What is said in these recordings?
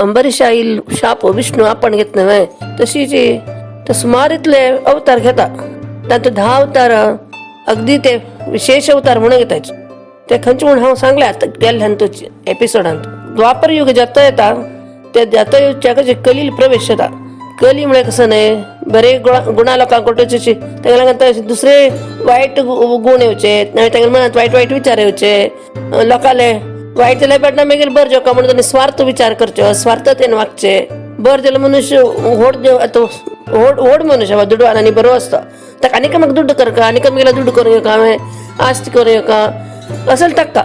अंबरीश आईल शाप विष्णू आपण घेत नव्हे तशी जी तर सुमार इतले अवतार घेता तातूंत 10 अवतार अगदी ते विशेष अवतार म्हणून घेताच ते खंयचे म्हणून हांव सांगले आता गेल्ल्यान तो एपिसोडांत द्वापर युग जाता येता त्या जाता युगाचे कलील प्रवेश जाता कली म्हणजे कसं नाही बरे गुणा लोकांक कोटोवचे तांकां दुसरे वायट गुण येवचे तांच्या मनात वायट वायट विचार येवचे लोकांले वायट जाल्यार पेटना मागीर बरें जावका म्हणून तांणी स्वार्थ विचार करच्यो स्वार्थतेन वागचे बरें जाल्यार मनुष्य व्हड मनुष्य दुडवान आनी बरो आसता ताका आनीक म्हाका दुड्ड करका आनीक मागीर दुड्ड करूं येवका हांवें आस्त करूं येवका असं ताका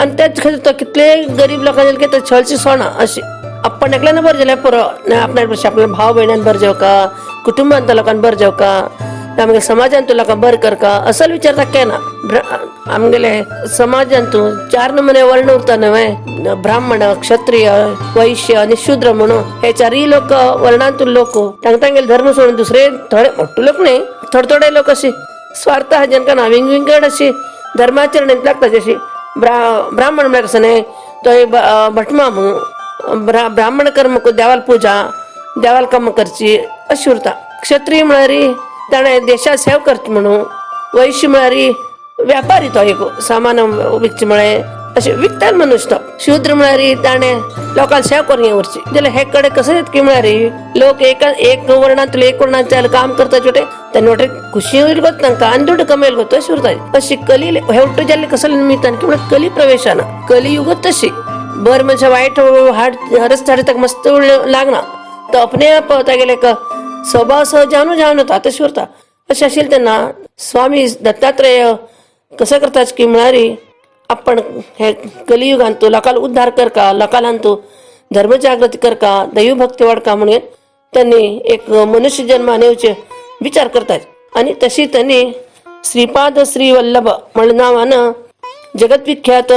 आनी त्याच खातीर तो कितले गरीब लोकांनी की छळची सोना अशी आपण एकल्यानं बरं जाल्यार पुरो आपल्या आपल्या भाव भयणान बरं जावका कुटुंबांत लोकांक बरं जावका आमगे समाजान तूं लोकांक बरं करका असल विचार ताका केना आमगेले समाजान तूं 4 नमुने वर्ण उरता न्हय ब्राह्मण क्षत्रिय वैश्य आनी शूद्र म्हणून हे 4 लोक वर्णांतून लोक तांगेले धर्म सोडून दुसरे थोडे मोठे लोक न्हय थोडे लोक अशी स्वार्थ हा जेंका ना विंगड अशी धर्माचरणेंत लागता जशी ब्राह्मण म्हळ्यार कसं न्हय तो भटमा म्हणून ब्राह्मण कर्म देवाल पूजा देवाल काम करची अशी उरता क्षत्रिय म्हळ्यार ताणें देशा सेव करची म्हणून वैश्य म्हळ्यार व्यापारी तो एक सामान विकचे म्हळें अशें विकतात मनुष्य तो शूद्र म्हळ्यार ताणें लोकांक सेव करून येवरची जाल्यार हे कडेन कशें येता की म्हळ्यार लोक एक वर्णांतले एक वर्णांतले काम करता छोटे तेन्ना वाटे खुशी होईल गो तांकां आनी दुड्ड कमेल गो तशी उरता अशी कली हे उठ्ठ जाल्ले कसले निमित्तान की म्हळ्यार कली प्रवेशाना कली युगत तशी बरें मनशां वायट हरस हाडे ताका मस्त लागना तो अपने आप तागेले स्वभाव सहजानू जावन येता तशी उरता अशें आशिल्लें तेन्ना स्वामी दत्तात्रेय कसं करता की म्हळ्यार आपण हे कलियुगांत तूं लोकांक उद्धार करका लोकांक तूं धर्मजागृती करका दैवभक्ती वाडका म्हणून त्यांनी एक मनुष्य जन्मान येवचे विचार करतात आणि तशी त्यांनी श्रीपाद श्री वल्लभ म्हणून नावानं जगतविख्यात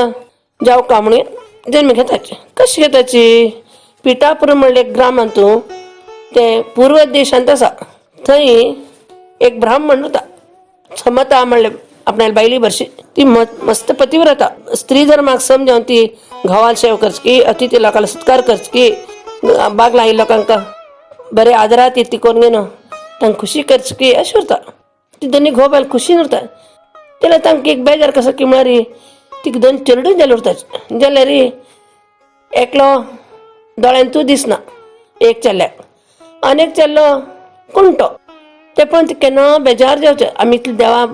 जावका म्हणून जन्म घेतात कशी घेताची पिठापूर म्हणले एक ग्रामांतून ते पूर्व देशांत आसा थंय एक ब्राह्मण होता समता म्हणले आपल्याला बायली भरशी ती मस्त पतिव्रता स्त्री धर्माक समजावन ती घोवाल सेव करची अतिथी लोकांना सत्कार करची बागला आई लोकांक बरे आदरात ती करून घेवन तांकां खुशी करची अशी उरता ती दोनी घोव बायल खुशीन उरता जाल्यार तांकां एक बेजार कसो की म्हळ्यार तिका 2 चेडूय जाले उरतात जाल्यार एकलो दोळ्यान तूं दिसना एक चेल्ल्याक आनी चेल्लो कुंटो ते पळोवन केन्ना बेजार जावचे आमी इतले देवा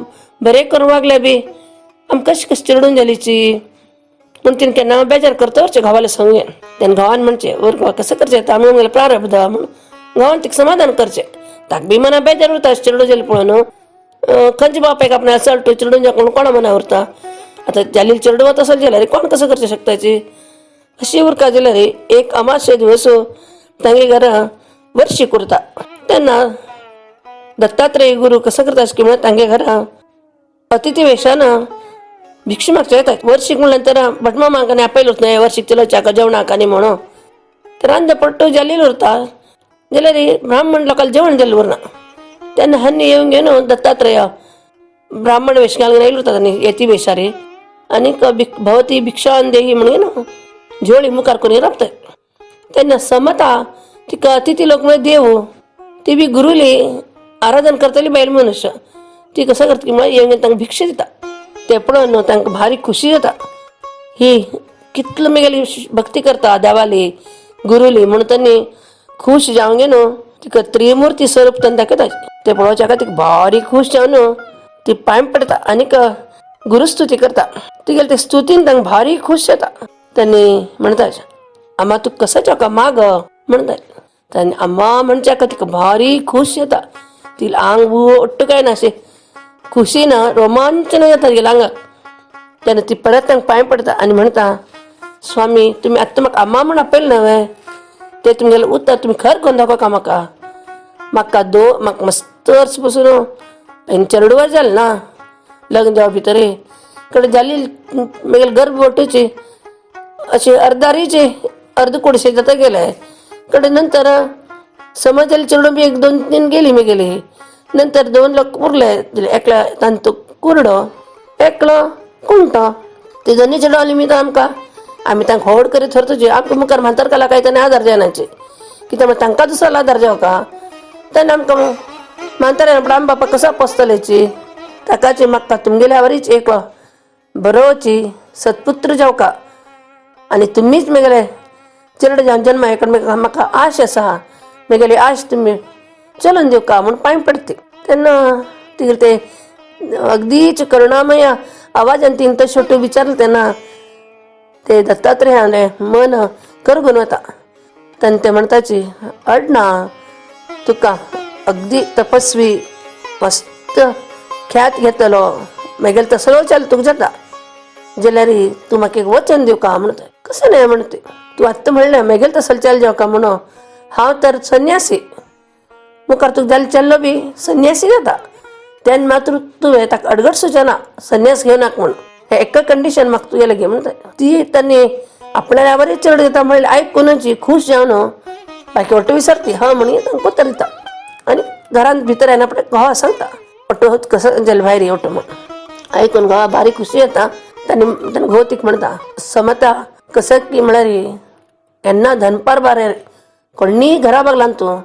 बरें करूं वागले बी आमकां कशी चिडून जालीची पूण तिणें केन्ना बेजार करता वरचें घोवाले सांगून तेन्ना घोवान म्हणचें वर घोवा कसं करचें तांदूळ गेले प्रारब्ध म्हणून घोवान तिका समाधान करचें ताका बी मना बेजार उरता चिडून जालें पळोवन खंयच्या बापायक आपणा चलटो चिडून जा कोणा मना उरता आतां जालेली चिडू वता आसत जाल्यार कोण कसं करचें शकताची अशी उरका जाल्यार एक अमाशे दिवस तांगे घरा वर्शी करता तेन्ना दत्तात्रेय गुरू कसं करता की म्हळ्यार तांगे घरा अतिथी वेशान भिक्षा मागचे येतात वर्शीक म्हणल्यार भटमा मागणी आपयल उरता वर्शीक चलोवच्या जेवणाक आनी म्हणून तर रांद पडटो जाल्लेलो उरता जाल्यार ब्राह्मण लोकांना जेवण जाल्लें उरना तेन्ना हांनी येवन घेवन दत्तात्रेय ब्राह्मण वेश घालून येयलो उरता आनी येती वेशारी आनीक भवती भिक्षान देही म्हणून झोळी मुखार करून राबतात तेन्ना समता तिका अतिथी लोक म्हळ्यार देव ती बी गुरुली आराधन करतली बायल मनुष्य ती कसं करता की म्हळ्यार येवन तांकां भिक्षा दिता ते पळोवन तांकां भारी खुशी जाता ही कितलो मुगेली भक्ती करता देवाली गुरुली म्हणून त्यांनी खुश जावन घेवन तिका त्रिमूर्ती स्वरूप तांकां दाखयता ते पळोवच्या खातीर भारी खुश जावन ती पांय पडटा आनीक गुरुस्तुती करता तिगेले ते स्तुतीन तांकां भारी खुश जाता त्यांनी म्हणतात आम्हा तू कसं जावका माग म्हणटात तांणी आम्हा म्हणच्या तिका भारी खुश जाता तिला आंग ओट्ट काय ना अशें खुशीन रोमांचन जाता तिगेल्या आंगाक तेन्ना ती परत तांकां पांय पडटा आनी म्हणटा स्वामी तुमी आत्तां म्हाका आम्हा म्हण आपयलें न्हय ते तुमगेलें उत्तर तुमी खरें करून दाखोवका म्हाका म्हाका मस्त वर्स पसून चेडूं वर्स जालें ना लग्न जावप भितर कडेन जाली म्हगेले गर्भ वटूची अशें अर्धारीचे अर्ध कुडशे जाता गेले कडेन नंतर समज जाली चेडूं बी 1-2 गेली म्हगेली नंतर 2 लोक उरले एकल्या तांतू कुरडो एकलो कुंटो ते दोनी चेडूं आली मी आमकां आम्ही तांकां होड करीत तुझे आमकां मुखार म्हातारकाला काय ताणें आदार जायनाचे कित्याक म्हळ्यार तांकां दुसरो आदार जावका तेन्ना आमकां म्हातारे आम बापा कसा पोसतलेची ताकाची म्हाका तुमगेल्या वरीच एक बरोची सत्पुत्र जावका आनी तुमीच म्हगेले चेडे जावन जन्मा येकडे म्हाका आश आसा म्हगेली आश तुमी चलून दिवका म्हूण पांय पडते तेन्ना तिगे ते अगदीच करुणामय आवाजान तिने तो शेवटी विचारलं तेन्ना ते दत्तात्रेयाने मन करगून वता तेन्ना ते म्हणटाची अडना तुका अगदी तपस्वी मस्त ख्यात घेतलो मागीर तसलो चल तुका जाता जाल्यार तूं म्हाका एक वचन दिवका म्हणटा कशें न्हय म्हणटा तूं आत्तां म्हणलें मागीर तसलो चल जावका म्हणून हांव तर संन्यासी मुखार तुका जाल्यार चल्लो बी संन्यासी जाता तेन्ना मात्र तुवें ताका अडगड सुचना संन्यास घेवनाका म्हणून हे एका कंडिशन म्हाका तुगेलें घे म्हणटा ती तांणी आपल्या बरें चड घेता म्हणलें आयकूनची खूश जावन बाकी ओटो विसरती हा म्हणून तांकां कोत्तर दिता आनी घरांत भितर येना आपणे घोवा सांगता ओटो कसो जाल्यार भायर ओटो म्हणून आयकून घोवा बारीक खुशी येता ताणें घोव तिका म्हणटा समता कसं की म्हळ्यार केन्ना दनपार बारे कोणी घरा बागलान तूं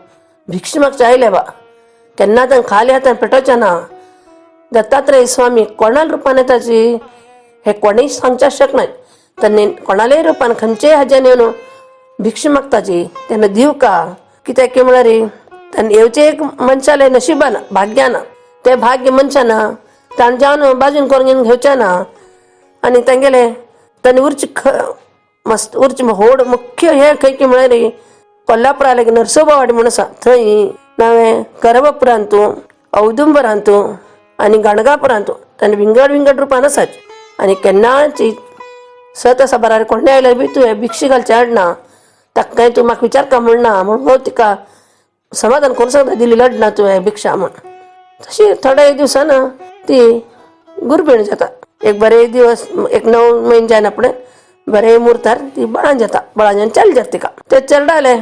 भिक्षा मागच्या आयले बा केन्ना तांकां खाली हातान पेटोवचें ना दत्तात्रेय स्वामी कोणाल रुपान येताची हे कोणीय सांगच्या शकनात तांणी कोणालेय रुपान खंयचेय हाजेन येवन भिक्षा मागताची तेन्ना दिवका कित्याक की म्हळ्यार तांणी येवचें एक मनशाले नशिबान भाग्यान ते भाग्य मनशान ताण जावन बाजून करून घेवन घेवचें ना आनी तांगेले तांणी उरची मस्त उरची व्हड मुख्य हे खंय की म्हळ्यार कोल्हापुरा लागी नरसोबावाडी म्हूण आसा थंय नावें करबपुरांतू औदुंबरांतू आनी गाणगापुरांतू तांणी विंगड रुपान आसाच आनी केन्नाची सत आसा बरार कोणें आयल्यार बी तुवें भिक्षा घालचें हाडना ताका काय तूं म्हाका विचारता म्हणना म्हूण हो तिका समाधान करूं सकता दिली लडना तुवें भिक्षा म्हूण तशी थोड्या दिवसान ती गुरबीण जाता एक बरे दिवस एक 9 म्हयने जायना आपणें बरे मुहूर्तार ती बळान जाता बळान जावन चल जाता तिका ते चलडाले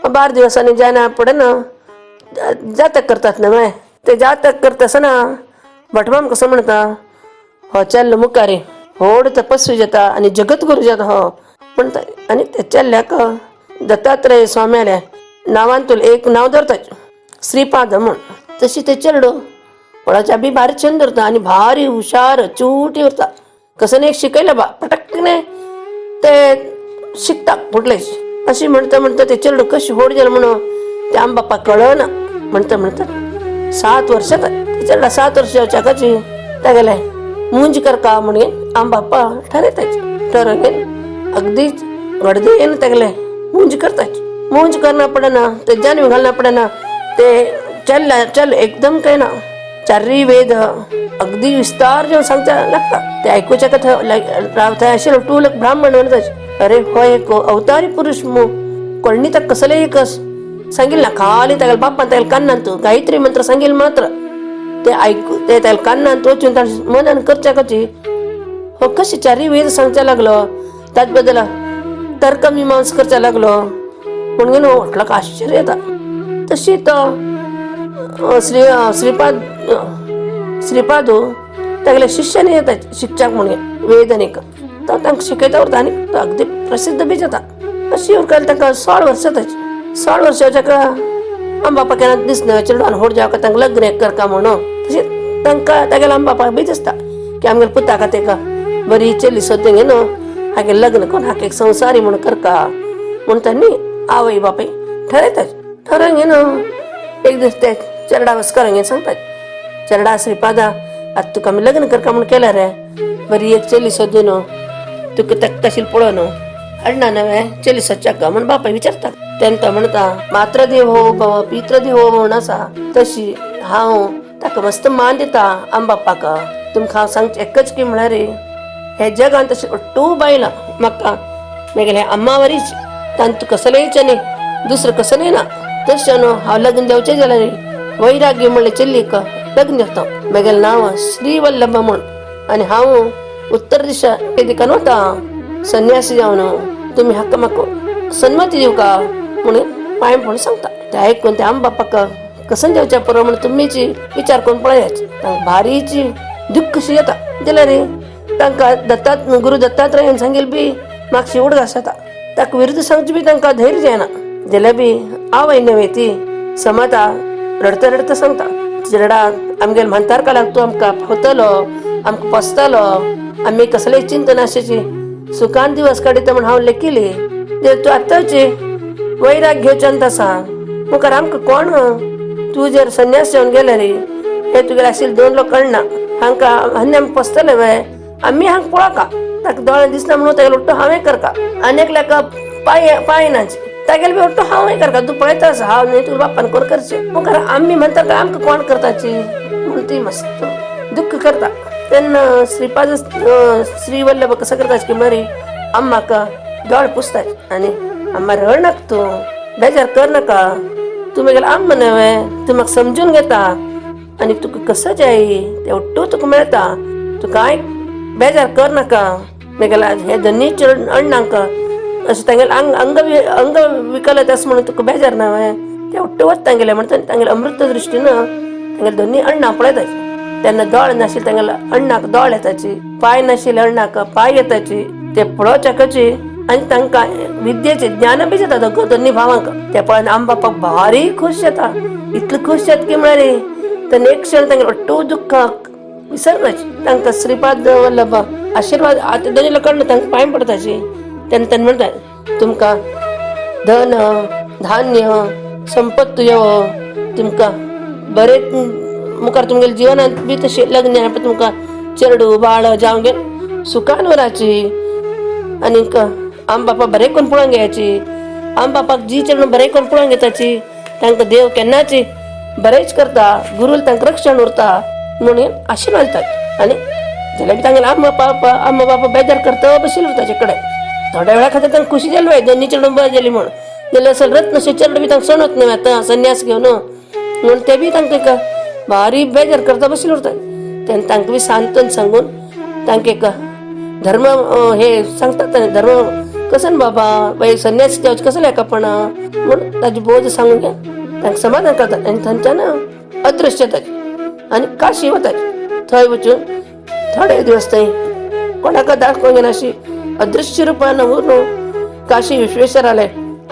12 दिवसांनी जायना पडेन जातक करतात न्हय ते जातक करता आसतना भटमाम कसो म्हणटा हो चल्ल मुखारी व्हड तपस्वी जाता आनी जगतगुरू जाता हो म्हणटा आनी ते चल्ल्याक दत्तात्रेय स्वाम्याल्या नांवान तुला एक नांव धरता श्रीपाद म्हूण तशी ते चेडो पळोवच्या बी भारी छंद धरता आनी भारी हुशार चुटी उरता कसं एक शिकयलें बा पटकने ते शिकता फुटलेच अशी म्हणटा ते चेडो कशी व्हड जालें म्हणून ते आम बापा कळना म्हणटा 7 वर्सां चेडा 7 वर्सां जावच्या कशी तेगेले मुंज करका म्हणून आम बापा ठरयताच ठरवून अगदीच गडदे येवन तेगेले मुंज करताच मुंज करना पडना ते जानवी घालना पडना ते चल एकदम काय ना चाररी वेद अगदी विस्तार जेवन सांगता लागता ते आयकुच्या कथा थंय आशिल्लो टूल ब्राह्मण म्हणटाच अरे हो एक अवतारी पुरुष कोणी ताका कसले एक सांगिल ना खाली तेगेल्या बापान तेगेल्या कान्नान तूं गायत्री मंत्र सांगिल मात्र ते आयकू ते तेगेल्या कान्नान वचून ताणें मनान करच्या कशी हो कशी चाररी वेद सांगच्या लागलो ताचे बद्दल तर्क मिमांस करच्या लागलो म्हणून म्हटलं आश्चर्य येता तशी तो श्रीपादू तेगेले शिष्याने येतात शिक्षक म्हणून वेदनीक तो तांकां शिकयता उरता आनी तो अगदी प्रसिद्ध बी जाता अशी उरकायला ताका 16 वर्सां जाताची 16 वर्साच्या आम बापा केन्ना दिसना चेडवान व्हड जावका तांकां लग्न करका म्हणून तशें तांकां तेगेल्या आम बापाक बी दिसता की आमगेल्या पुताका तेका बरी चली सोदून घेवन हागे लग्न करून हाका एक संवसारी म्हणून करका म्हणून तांणी आवय बापाय ठरयताच ठरवून घेवन एक दीस ते चेडा वस्कारांक घेवन सांगतात चेडा श्रीपादा आतां तुका आमी लग्न करका म्हूण केलें रे बरी एक चली सोदून तुका ताका तशी पळोवन हाडना नवें चली सोदच्या म्हूण बापाय विचारता तेन्ना तो म्हणटा मात्रदेवो भव पितृदेवो म्हूण आसा तशी हांव ताका मस्त मान दिता आम बापाक तुमकां हांव सांगचें एकच की म्हळ्यार हे जगान तशें अट्टू बायलां म्हाका म्हगेले अम्मा वरीच तांकां कसलेंच न्ही दुसरें कसलें ना तशें न्हू हांव लग्न देवचें जाल्यार वैराग्य म्हणलें चल्लीक लग्न देता म्हगेलें नांव श्रीवल्लभ म्हूण आनी हांव उत्तर दिशा दिकान वता संन्यासी जावन तुमी हाका म्हाका सन्मती दिवका म्हणून पांय पडून सांगता ते आयकून ते आम बापाक कसं देवच्या पुरो म्हणून तुमीची विचार करून पळयाच तांकां भारीची दुख्ख कशी येता जाल्यार तांकां गुरू दत्तात्रेयान सांगिल्ली बी मागची उडगास येता ताका विरुद्ध सांगची बी तांकां धैर्य जायना जाल्यार बी आवय नव्हे ती समता रडता रडता सांगता रडा आमगेल म्हणतार का लागतो आमकां होतलो आमकां पसतलो आमी कसलेय चिंता नाशाची सुखान दिवस काडीत म्हण हांव लेखिली तूं आतांची वैराग घेवच्यान आसा मुखार आमकां कोण तूं जर संन्यास जावन गेले रे हे तुगेले आशिल्ले 2 लोक कळना हांकां आनी आमी पसतले वय आमी हांगा पळोवका ताका दोळे दिसना म्हणून तागेलो उठ्ठो हांवें करता अनेक लेका पायनाची तागेले बी उठ्ठो हांवें करता तूं पळयता आसा हांव न्ही तुका बापान कोण करचें मुखार आमी म्हणटा काय आमकां कोण करताची म्हूण ती मस्त दुख्ख करता तेन्ना श्रीपाद श्री वल्लभ कसं करताच की मरी अम्माका दोळ पुसताच आनी अम्मा रड नाका तूं बेजार कर नाका तूं म्हगेलो आम्मा न्हय तूं म्हाका समजून घेता आनी तुका कसो जाय ते उठ्ठो तुका मेळटा तूं कांय बेजार कर नाका म्हगेला हे दोनी अण्णांक अशें तांगेले अंग विकलत आसा म्हणून तुका बेजार न्हय ते उठ्ठो वच तांगेले म्हणटा तांगेले अमृत दृश्टीन तांगेले दोनी अण्णां पळयताची तेन्ना दोळ नाशिल्ले तांगेले अण्णाक दोळ येताची पांय नाशिल्ले अण्णाक पांय येताची ते पळोवच्याकची आनी तांकां विद्येचे ज्ञान बी जाता दोनी भावांक ते पळोवन आम बापाक भारी खूश जाता इतले खूश जाता की म्हळ्यार तेन्ना एक क्षण तांगेले अट्टू दुख्खाक विसरपाची तांकां श्रीपाद वल्लभ आशिर्वाद आतां दोनी लोकांना तांकां पांय पडताची तेन्ना तेन्ना म्हणटा तुमकां धन धान्य संपत्त येवो तुमकां बरे मुखार तुमगेले जिवनांत बी तशें लग्न तुमकां चेडूं बाळ जावं घेवन सुखान उरची आनीक आम बापा बरें करून पळोवंक घेवची आम बापाक जी चेडूं बरें करून पळोवंक घेताची तांकां देव केन्नाची बरेंच करता गुरूल तांकां रक्षण उरता म्हणून आशिर्वाद दितात आनी जाल्यार तांगेले अम्मा बापा बेजार करता बशिल्लो ताचे कडेन थोड्या वेळा खातीर तांकां खुशी जाली वय दोनी चेडूं बरें जाली म्हूण जाल्यार असल रत्नशे चेडूं बी तांकां सणत न्हय आतां संन्यास घेवन म्हणून ते बी तांकां भारी बेजार करता बशिल्लो उरता तेन्ना तांकां बी सांत्वन सांगून तांकां एक धर्म हे सांगतात धर्म कसो न्ही बाबा बाई संन्यास घेवचें कसो लेकापणा म्हूण ताजी बोज सांगून घे तांकां समाधान करतात आनी थंयच्यान अदृश्य जाताची आनी काशी वताची थंय वचून थोडे दिवस थंय कोणाक दाखोवंक घेना अशी अदृश्य रुपान व्हरून काशी विश्वेश्वराले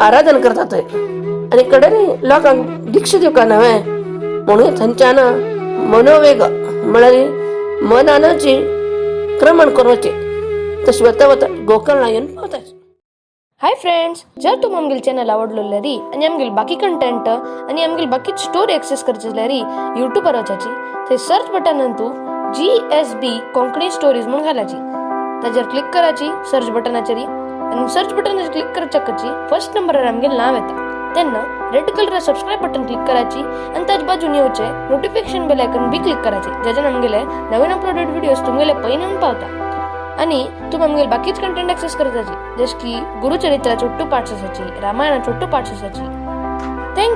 आराधन करता थंय आनी कडेन लोकांक दिक्षा दिवका न्हय म्हणून थंयच्यान मनोवेग म्हळ्यार मनाची क्रमण करपाचें तशें वता वता गोकर्णा येवन पावताच. हाय फ्रेंड्स, जर तुम आमगेल चॅनल आवडलो जाल्यार आनी आमगेल बाकी कंटेंट आनी आमगेल बाकी स्टोरी एक्सेस करचे जाल्यार यूट्यूबार वचाची थंय सर्च बटनान तूं GSB कोंकणी स्टोरीज म्हणून घालाची ताजेर क्लिक कराची सर्च बटनाचेर आनी सर्च बटनाचेर क्लिक करच्याकची फर्स्ट नंबरार आमगेल नाव येता तेन्ना red colour subscribe button click कराची आनी ताजे बाजून येवचे नोटिफिकेशन बेल आयकॉन बी क्लिक कराची जेच्यान आमगेले नवीन अपलोडेड व्हिडिओज तुमगेले पयलीं पावता आनी तुम आमगेल बाकीच कंटेंट एक्सेस करताची जशें की गुरुचरित्राचे 8 पार्ट्स आसाची रामायणाचे 8 पार्ट्स आसाची. थँक्यू.